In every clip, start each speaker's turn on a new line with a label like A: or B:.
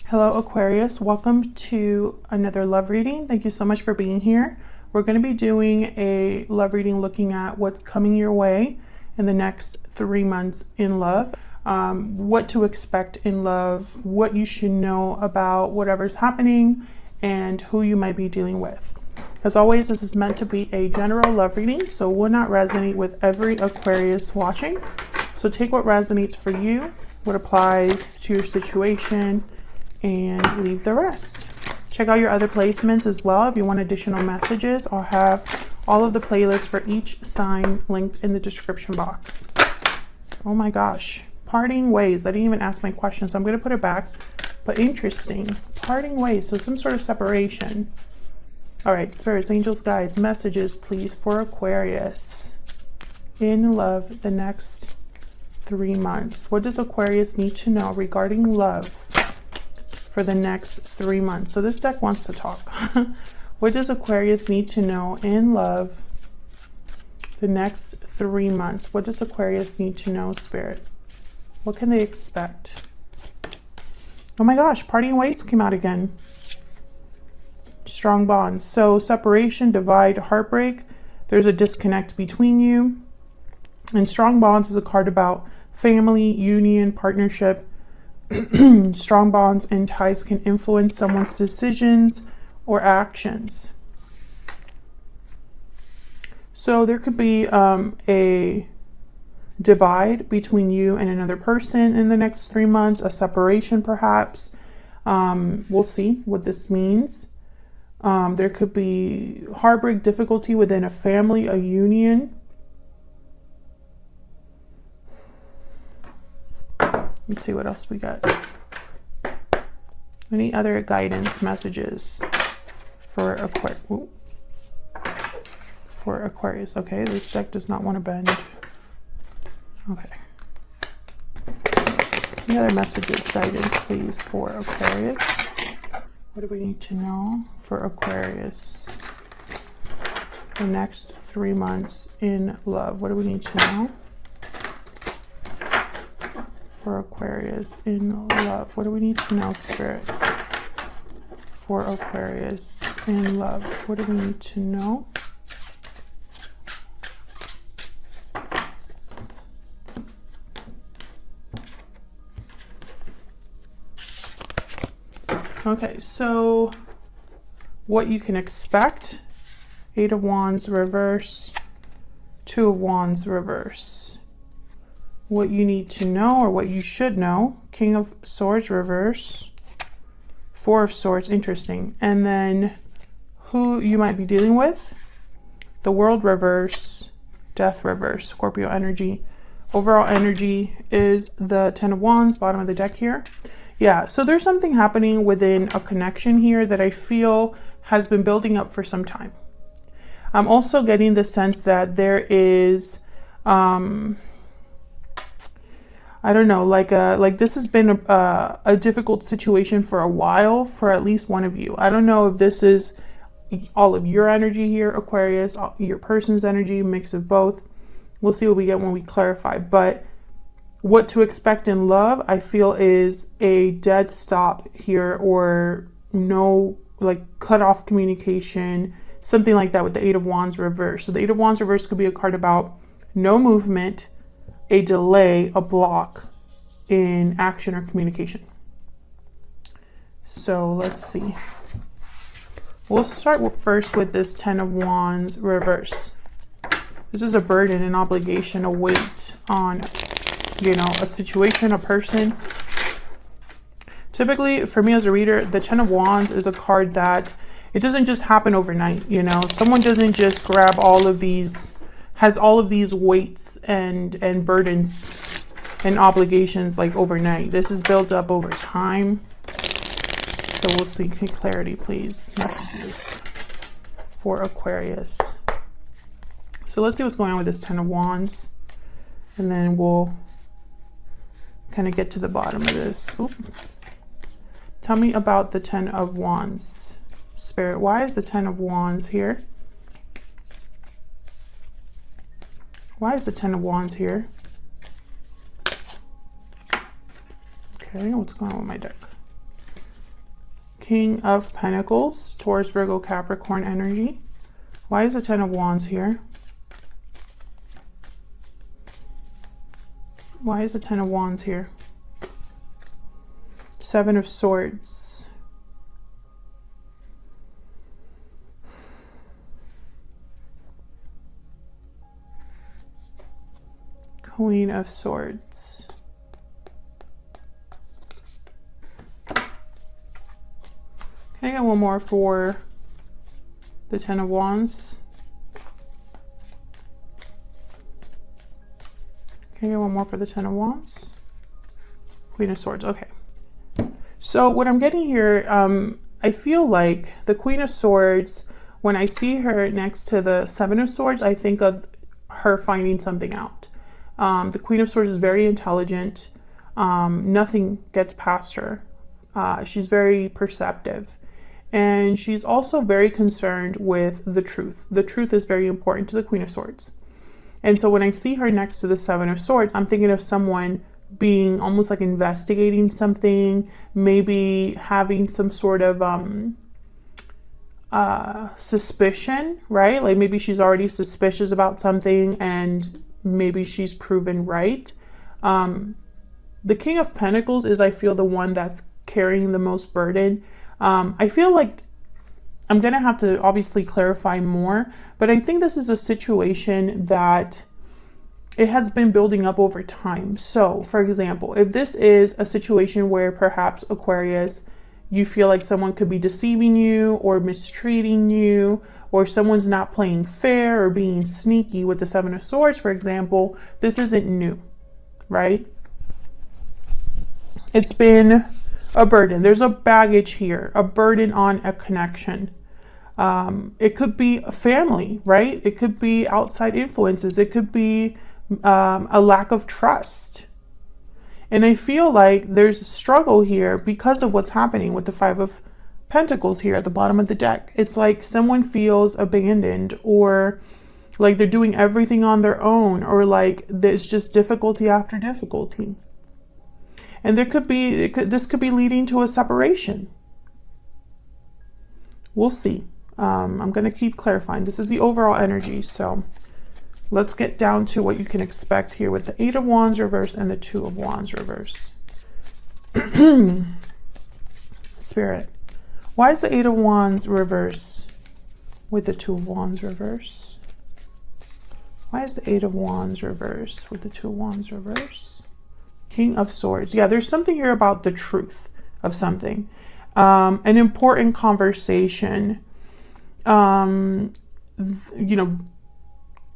A: Hello Aquarius, welcome to another love reading. Thank you so much for being here. We're going to be doing a love reading looking at what's coming your way in the next 3 months in love, what to expect in love, what you should know about whatever's happening, and who you might be dealing with. As always, this is meant to be a general love reading, so will not resonate with every Aquarius watching. So take what resonates for you, what applies to your situation, and leave the rest. Check out your other placements as well if you want additional messages. I'll have all of the playlists for each sign linked in the description box. Oh my gosh, parting ways. I didn't even ask my question, so I'm going to put it back. But interesting, parting ways, so some sort of separation. All right, spirits, angels, guides, messages, please, for Aquarius in love the next 3 months. What does Aquarius need to know regarding love for the next 3 months? So this deck wants to talk. What does Aquarius need to know in love the next 3 months? What does Aquarius need to know, Spirit? What can they expect? Oh my gosh, parting ways came out again. Strong bonds. So separation, divide, heartbreak. There's a disconnect between you. And strong bonds is a card about family, union, partnership. Strong bonds and ties can influence someone's decisions or actions. So there could be a divide between you and another person in the next 3 months, a separation perhaps. We'll see what this means. There could be heartbreak, difficulty within a family, a union. Let's see what else we got. Any other guidance messages for Aquarius? Okay, this deck does not want to bend. Okay. Any other messages, guidance, please, for Aquarius? What do we need to know for Aquarius the next 3 months in love? What do we need to know for Aquarius in love? What do we need to know, Spirit, for Aquarius in love? What do we need to know? Okay, so what you can expect: 8 of Wands reverse, 2 of Wands reverse. What you need to know, or what you should know: King of Swords reverse, 4 of Swords, interesting. And then who you might be dealing with: the World reverse, Death reverse, Scorpio energy. Overall energy is the 10 of Wands, bottom of the deck here. Yeah, so there's something happening within a connection here that I feel has been building up for some time. I'm also getting the sense that there is, I don't know, like this has been a difficult situation for a while for at least one of you. I don't know if this is all of your energy here, Aquarius, your person's energy, mix of both. We'll see what we get when we clarify. But what to expect in love, I feel, is a dead stop here, or no, like cut off communication, something like that with the 8 of Wands reverse. So the 8 of Wands reverse could be a card about no movement, a delay, a block in action or communication. So let's see. We'll start first with this 10 of Wands reverse. This is a burden, an obligation, a weight on, you know, a situation, a person. Typically, for me as a reader, the 10 of Wands is a card that it doesn't just happen overnight, you know. Someone doesn't just grab all of these, has all of these weights and burdens and obligations like overnight. This is built up over time. So we'll see. Clarity, please. Messages for Aquarius. So let's see what's going on with this 10 of Wands, and then we'll kind of get to the bottom of this. Oop. Tell me about the 10 of Wands, Spirit. Why is the 10 of Wands here? Why is the 10 of Wands here? Okay, what's going on with my deck? King of Pentacles, Taurus, Virgo, Capricorn energy. Why is the Ten of Wands here? Why is the Ten of Wands here? Seven of Swords. Queen of Swords. Can I get one more for the Ten of Wands? Can I get one more for the Ten of Wands? Queen of Swords, okay. So what I'm getting here, I feel like the Queen of Swords, when I see her next to the Seven of Swords, I think of her finding something out. The Queen of Swords is very intelligent. Nothing gets past her. She's very perceptive. And she's also very concerned with the truth. The truth is very important to the Queen of Swords. And so when I see her next to the Seven of Swords, I'm thinking of someone being almost like investigating something, maybe having some sort of suspicion, right? Like maybe she's already suspicious about something and maybe she's proven right. The King of Pentacles is, I feel, the one that's carrying the most burden. I feel like I'm going to have to obviously clarify more, but I think this is a situation that it has been building up over time. So, for example, if this is a situation where perhaps Aquarius, you feel like someone could be deceiving you or mistreating you, or someone's not playing fair or being sneaky with the Seven of Swords, for example, this isn't new, right? It's been a burden. There's a baggage here, a burden on a connection. It could be a family, right? It could be outside influences. It could be a lack of trust. And I feel like there's a struggle here because of what's happening with the Five of Pentacles here at the bottom of the deck. It's like someone feels abandoned, or like they're doing everything on their own, or like there's just difficulty after difficulty. And there could be, this could be leading to a separation. We'll see. I'm going to keep clarifying. This is the overall energy. So let's get down to what you can expect here with the Eight of Wands reverse and the Two of Wands reverse. Spirit, why is the Eight of Wands reverse with the Two of Wands reverse? Why is the Eight of Wands reverse with the Two of Wands reverse? King of Swords. Yeah, there's something here about the truth of something. An important conversation. You know,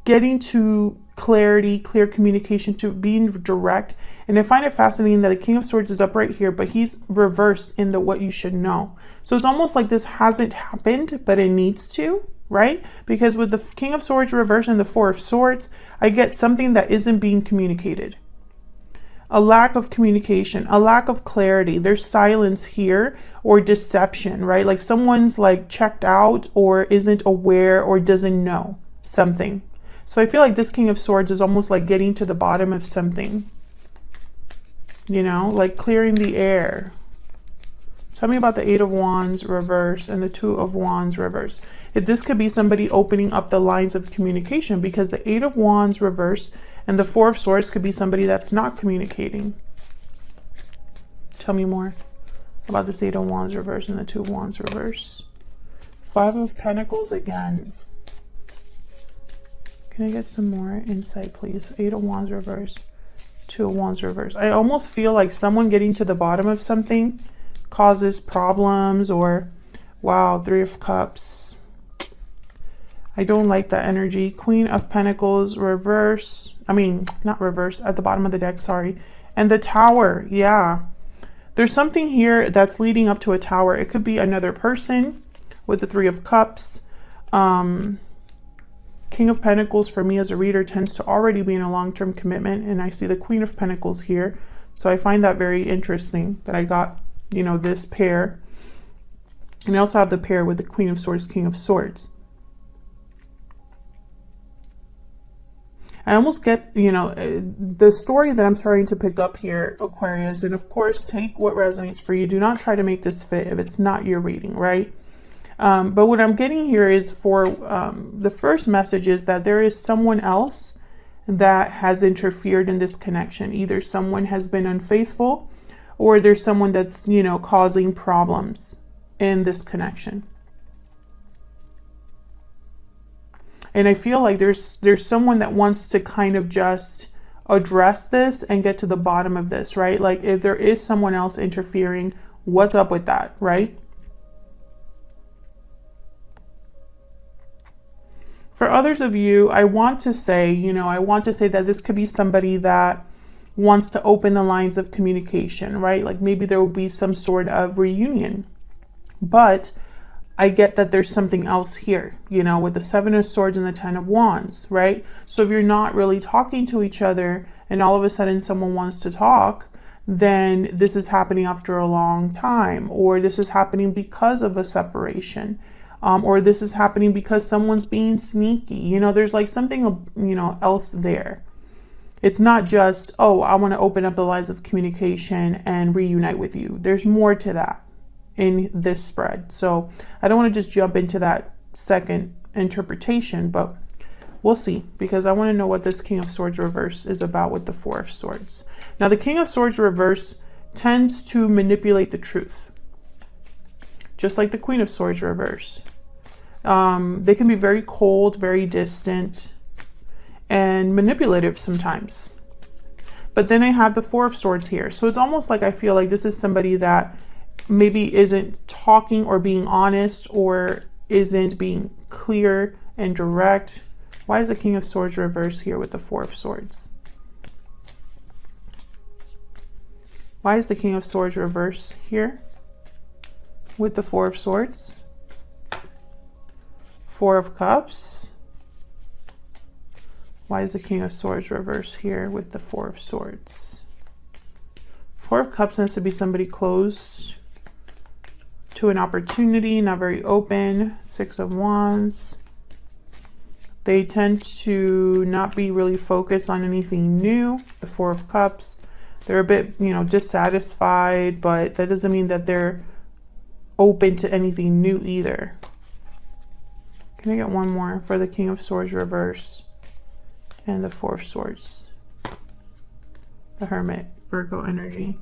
A: getting to clarity, clear communication, to being direct. And I find it fascinating that the King of Swords is up right here, but he's reversed in the what you should know. So it's almost like this hasn't happened, but it needs to, right? Because with the King of Swords reversed and the Four of Swords, I get something that isn't being communicated. A lack of communication, a lack of clarity. There's silence here, or deception, right? Like someone's like checked out or isn't aware or doesn't know something. So I feel like this King of Swords is almost like getting to the bottom of something, you know, like clearing the air. Tell me about the Eight of Wands reverse and the Two of Wands reverse. This could be somebody opening up the lines of communication, because the Eight of Wands reverse and the Four of Swords could be somebody that's not communicating. Tell me more about this Eight of Wands reverse and the Two of Wands reverse. Five of Pentacles again. Can I get some more insight, please? Eight of Wands reverse, Two of Wands reverse. I almost feel like someone getting to the bottom of something causes problems, or wow, Three of Cups. I don't like that energy. Queen of Pentacles reverse. I mean, not reverse, at the bottom of the deck, sorry. And the Tower, yeah. There's something here that's leading up to a tower. It could be another person with the Three of Cups. King of Pentacles for me as a reader tends to already be in a long-term commitment, and I see the Queen of Pentacles here. So I find that very interesting that I got, you know, this pair. And I also have the pair with the Queen of Swords, King of Swords. I almost get, you know, the story that I'm starting to pick up here, Aquarius, and of course, take what resonates for you. Do not try to make this fit if it's not your reading, right? But what I'm getting here is for the first message is that there is someone else that has interfered in this connection. Either someone has been unfaithful or there's someone that's, you know, causing problems in this connection. And I feel like there's someone that wants to kind of just address this and get to the bottom of this, right? Like if there is someone else interfering, what's up with that, right? For others of you, I want to say, you know, I want to say that this could be somebody that wants to open the lines of communication, right? Like maybe there will be some sort of reunion. But I get that there's something else here, you know, with the Seven of Swords and the Ten of Wands, right? So if you're not really talking to each other and all of a sudden someone wants to talk, then this is happening after a long time, or this is happening because of a separation, or this is happening because someone's being sneaky. You know, there's like something, you know, else there. It's not just, oh, I want to open up the lines of communication and reunite with you. There's more to that in this spread. So I don't want to just jump into that second interpretation, but we'll see, because I want to know what this King of Swords reverse is about with the Four of Swords. Now, the King of Swords reverse tends to manipulate the truth, just like the Queen of Swords reverse. They can be very cold, very distant, and manipulative sometimes. But then I have the Four of Swords here. So it's almost like I feel like this is somebody that maybe isn't talking or being honest, or isn't being clear and direct. Why is the King of Swords reverse here with the Four of Swords? Why is the King of Swords reverse here with the Four of Swords? Four of Cups. Why is the King of Swords reverse here with the Four of Swords? Four of Cups tends to be somebody closed to an opportunity, not very open. Six of Wands. They tend to not be really focused on anything new. The Four of Cups. They're a bit, you know, dissatisfied, but that doesn't mean that they're open to anything new either. Can I get one more for the King of Swords reverse and the Four of Swords? The Hermit, Virgo energy.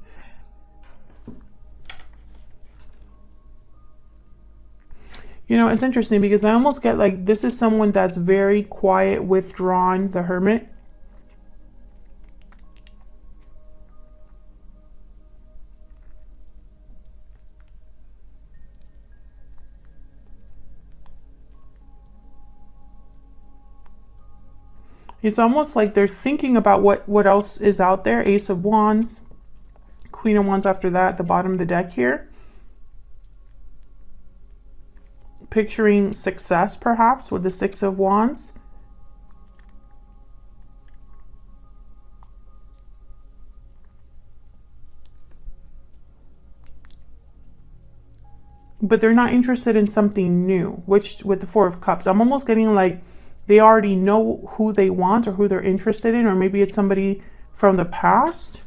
A: You know, it's interesting because I almost get like this is someone that's very quiet, withdrawn, the Hermit. It's almost like they're thinking about what else is out there. Ace of Wands, Queen of Wands after that, the bottom of the deck here. Picturing success perhaps with the Six of Wands. But they're not interested in something new, which with the Four of Cups, I'm almost getting like they already know who they want or who they're interested in, or maybe it's somebody from the past.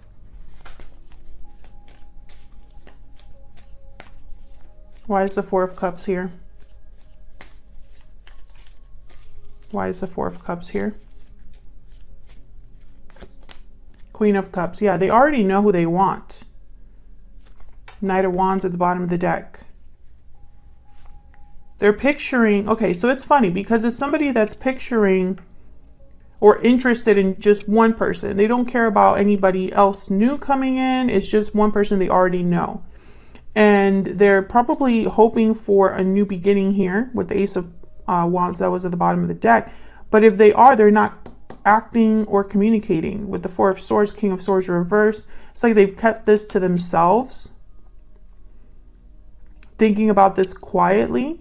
A: Why is the Four of Cups here? Why is the Four of Cups here? Queen of Cups. Yeah, they already know who they want. Knight of Wands at the bottom of the deck. They're picturing, okay, so it's funny because it's somebody that's picturing or interested in just one person. They don't care about anybody else new coming in. It's just one person they already know. And they're probably hoping for a new beginning here with the Ace of Wands that was at the bottom of the deck. But if they are, they're not acting or communicating. With the Four of Swords, King of Swords reverse, it's like they've kept this to themselves, thinking about this quietly.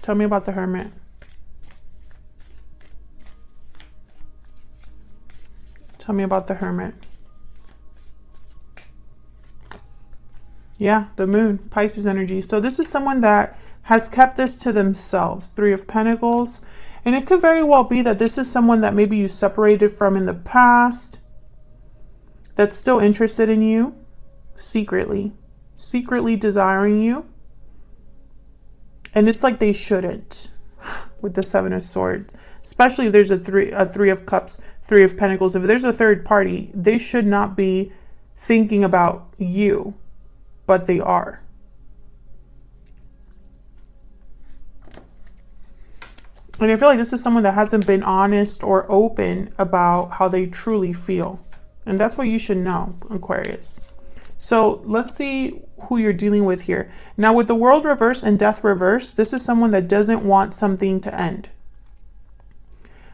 A: Tell me about the Hermit. Tell me about the Hermit. Yeah, the Moon, Pisces energy. So this is someone that has kept this to themselves. Three of Pentacles. And it could very well be that this is someone that maybe you separated from in the past that's still interested in you, secretly desiring you. And it's like they shouldn't with the Seven of Swords, especially if there's a three of Cups, Three of Pentacles. If there's a third party, they should not be thinking about you, but they are. And I feel like this is someone that hasn't been honest or open about how they truly feel. And that's what you should know, Aquarius. So let's see who you're dealing with here. Now with the World reverse and Death reverse, this is someone that doesn't want something to end.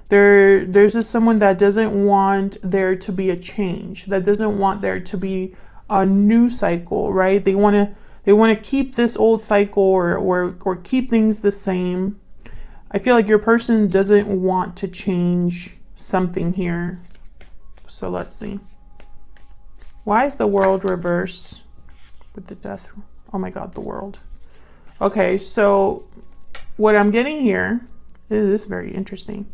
A: There's just someone that doesn't want there to be a change, that doesn't want there to be a new cycle, right? They want to keep this old cycle or keep things the same. I feel like your person doesn't want to change something here. So let's see. Why is the World reverse with the Death? Oh my God, the World. Okay, so what I'm getting here is very interesting.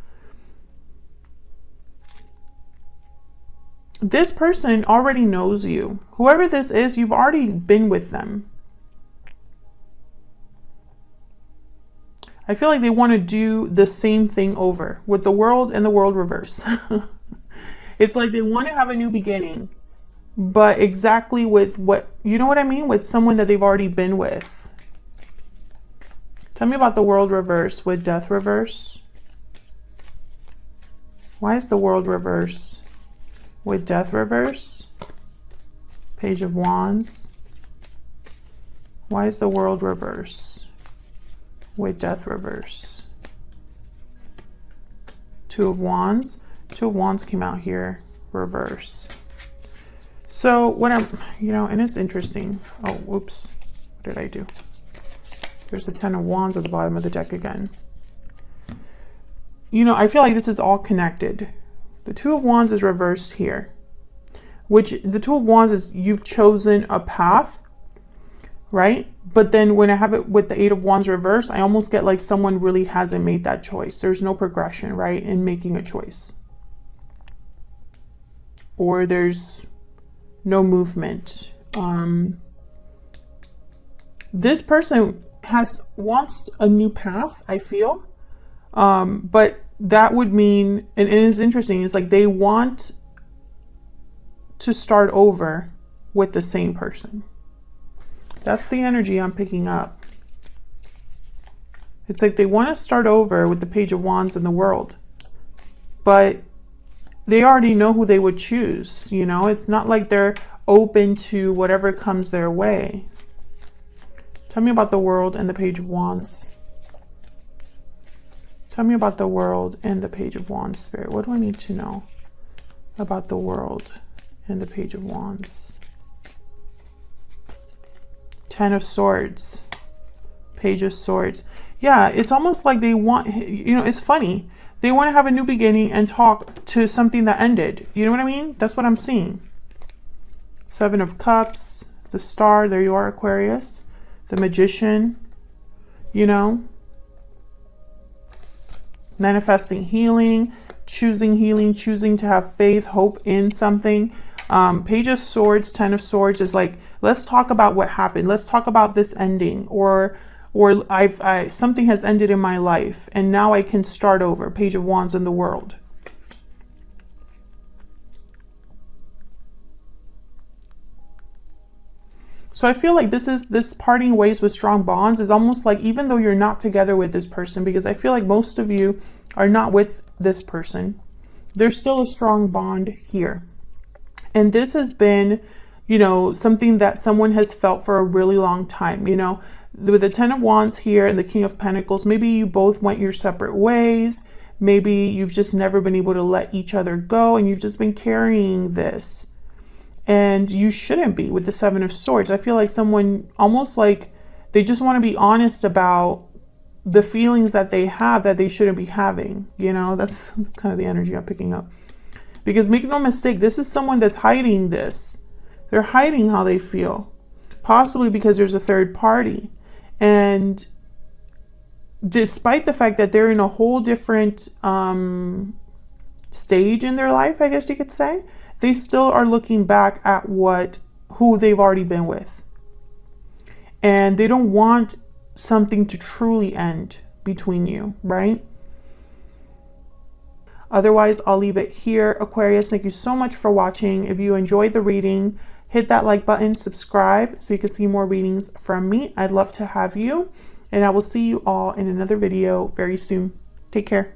A: This person already knows you. Whoever this is, you've already been with them. I feel like they want to do the same thing over with the World and the World reverse. It's like they want to have a new beginning, but exactly with what, you know what I mean? With someone that they've already been with. Tell me about the World reverse with Death reverse. Why is the World reverse with Death reverse? Page of Wands. Why is the World reverse with Death reverse? Two of Wands. Two of Wands came out here, reverse. So what I'm, and it's interesting. Oh, whoops. What did I do? There's the Ten of Wands at the bottom of the deck again. I feel like this is all connected. The Two of Wands is reversed here, which the Two of Wands is you've chosen a path, right? But then when I have it with the Eight of Wands reverse, I almost get like someone really hasn't made that choice. There's no progression, right, in making a choice. Or there's no movement. This person wants a new path, I feel. But that would mean, and it's interesting, it's like they want to start over with the same person. That's the energy I'm picking up. It's like they want to start over with the Page of Wands in the World, but they already know who they would choose. It's not like they're open to whatever comes their way. Tell me about the World and the Page of Wands. Tell me about the World and the Page of Wands, Spirit. What do I need to know about the World and the Page of Wands? Ten of Swords, Page of Swords. Yeah, it's almost like they want, it's funny. They want to have a new beginning and talk to something that ended. You know what I mean? That's what I'm seeing. Seven of Cups, the Star, there you are, Aquarius. The Magician, manifesting healing, choosing to have faith, hope in something. Page of Swords, Ten of Swords is like, let's talk about what happened. Let's talk about this ending, or something has ended in my life and now I can start over. Page of Wands in the World. So I feel like this parting ways with strong bonds is almost like, even though you're not together with this person, because I feel like most of you are not with this person, there's still a strong bond here. And this has been, something that someone has felt for a really long time. With the Ten of Wands here and the King of Pentacles, maybe you both went your separate ways. Maybe you've just never been able to let each other go and you've just been carrying this. And you shouldn't be with the Seven of Swords. I feel like someone almost like they just want to be honest about the feelings that they have that they shouldn't be having. That's kind of the energy I'm picking up. Because make no mistake, this is someone that's hiding this. They're hiding how they feel. Possibly because there's a third party. And despite the fact that they're in a whole different stage in their life, I guess you could say, they still are looking back at who they've already been with. And they don't want something to truly end between you, right? Otherwise, I'll leave it here. Aquarius, thank you so much for watching. If you enjoyed the reading, hit that like button, subscribe so you can see more readings from me. I'd love to have you. And I will see you all in another video very soon. Take care.